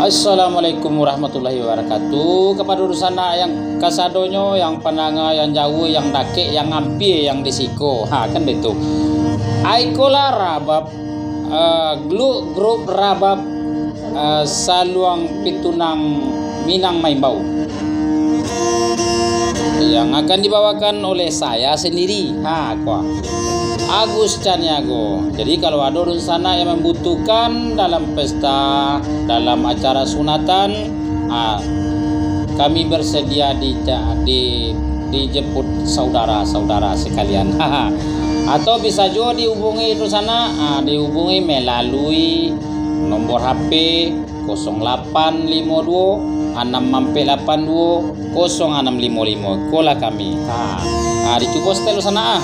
Assalamualaikum warahmatullahi wabarakatuh. Kepada urusan yang kasadonyo, yang pananga, yang jauh, yang dake, yang ngampi, yang disiko. Kan begitu. Aikola rabab grup rabab saluang pitunang Minang Maimbau yang akan dibawakan oleh saya sendiri. Agus Caniago. Jadi kalau ada di sana yang membutuhkan dalam pesta, dalam acara sunatan, kami bersedia dijemput saudara-saudara sekalian. Atau bisa juga dihubungi di sana, dihubungi melalui nomor HP 0852 682 0655. Kola kami. Dicoba setel sana.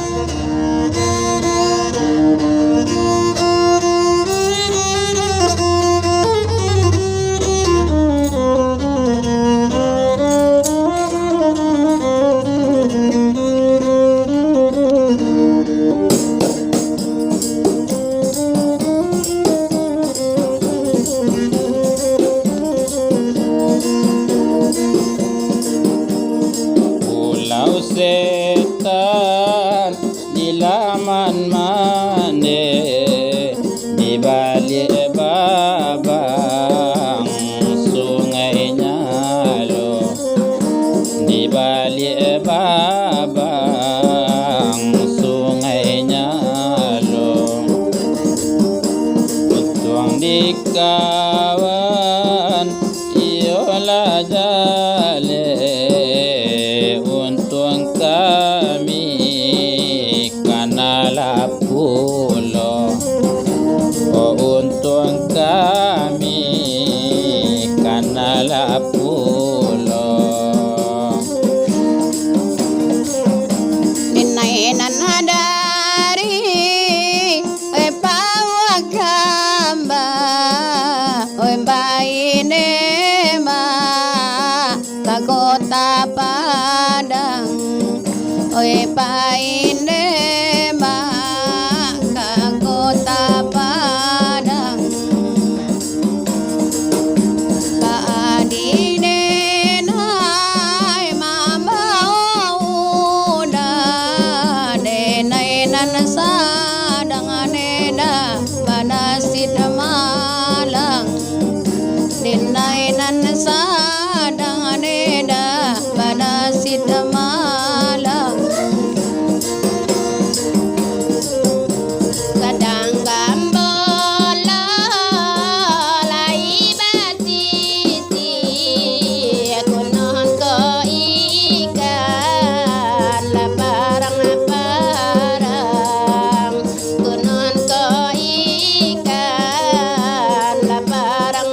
Pulau setan di laman mane, di balik babang sungai Nyalo, di balik babang sungai Nyalo, tuang di kawan iola jale, untung kami kanala pulo, untung kami kanala pulo. Ninainan hadari pawagamba bainema kagota Padang bainema kagota Padang kaadinenay mamauda denainan sadang aneda banasid malang denainan sadang aneda banasid malang kadang gambola lai batiti kunon ko ikan la parang kunon ko ikan la parang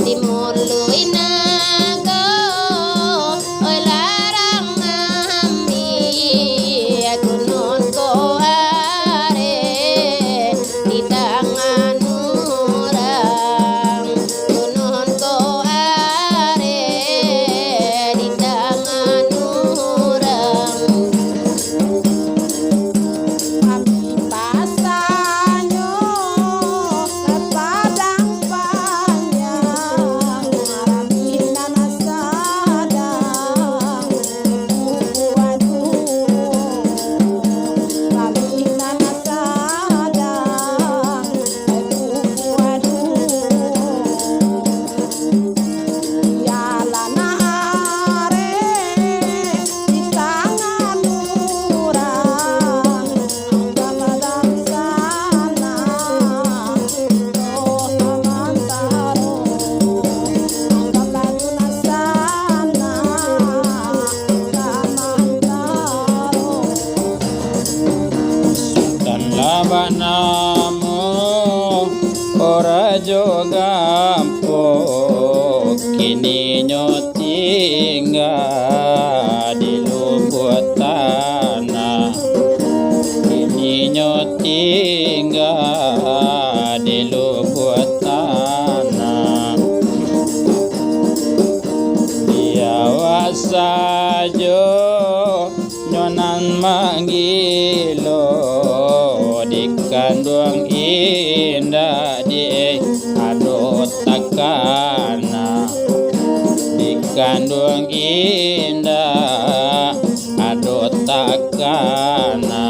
dimuluy na ko oy larang ambi kunon ko are di tangan orang kunon ko are di tangan orang pasanyo sa padang panjang maraming na nasadang bubuwado maraming na nasadang bubuwado yala na are di tangan orang hanggang sana oh samantaro hanggang layo na sana samantaro Dan laban namo ora jogampo kini nyo tinggal di lubuk tanah, kini nyo tinggal di lubuk tanah. Biawa sajo nyonan manggilo di kandung indah di takana dikandung indah aduh takana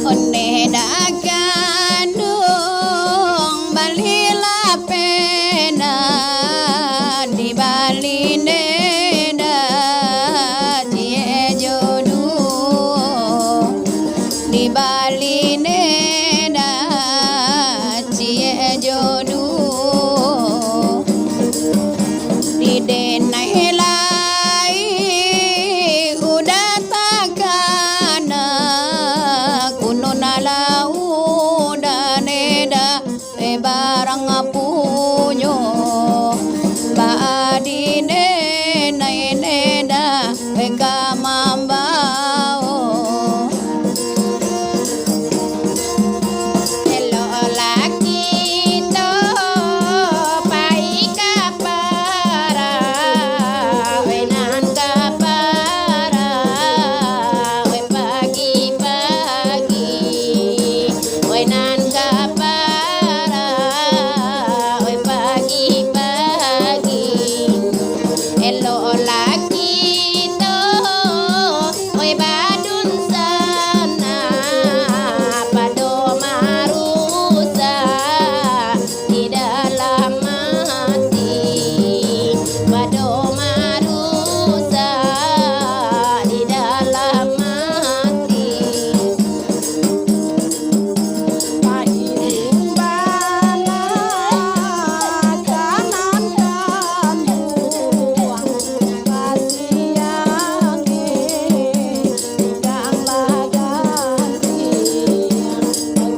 Onde dakandung balila pena di balineda tie jodoh di balineda tie jodoh di denai lai udah takana kuno nala udah neda barang punyo baadi nena neda kamambao hello laki to pai kapara wenan kapara we pagi-pagi wenan kapara we pagi-pagi hello laki to we badun sana pado marusa di dalam hati pado marusa di dalam hati paimbana kanan kanduang kasiange kang laganti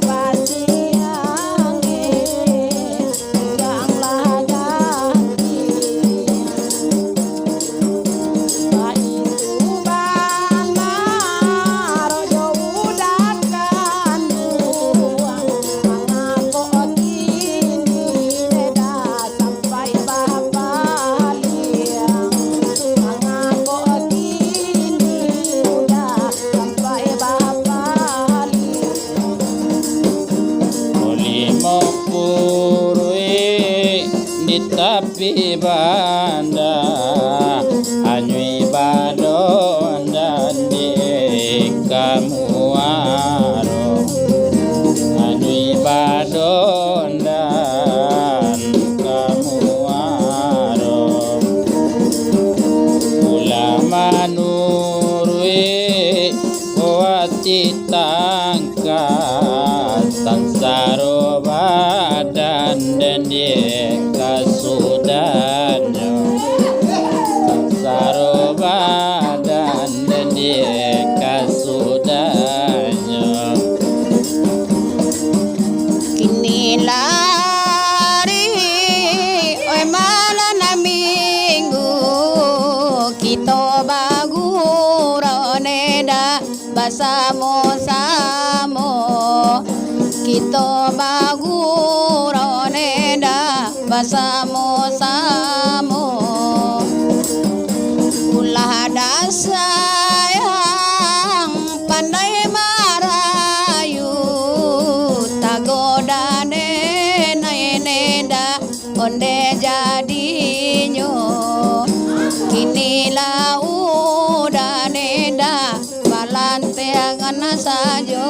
kasiange kang laganti paimbana rojo udat kanduang mangako kini neda sampai bapaliang mangako kini udah sampai bapaliang Olimo purui di tepi banda anyui badon dan di kamuaro anyui badon dan kamuaro ulama nurui wati tangkat sansaro badan dan dia kasudanyo sansaro badan dan dia kasudanyo kini lari oi malam minggu kita baguro neda basamo-samo kita baguro neda basamo-samo ulah dasayang pandai marayu tagoda nena neda onde jadinyo kini lauda neda balanteangan sajo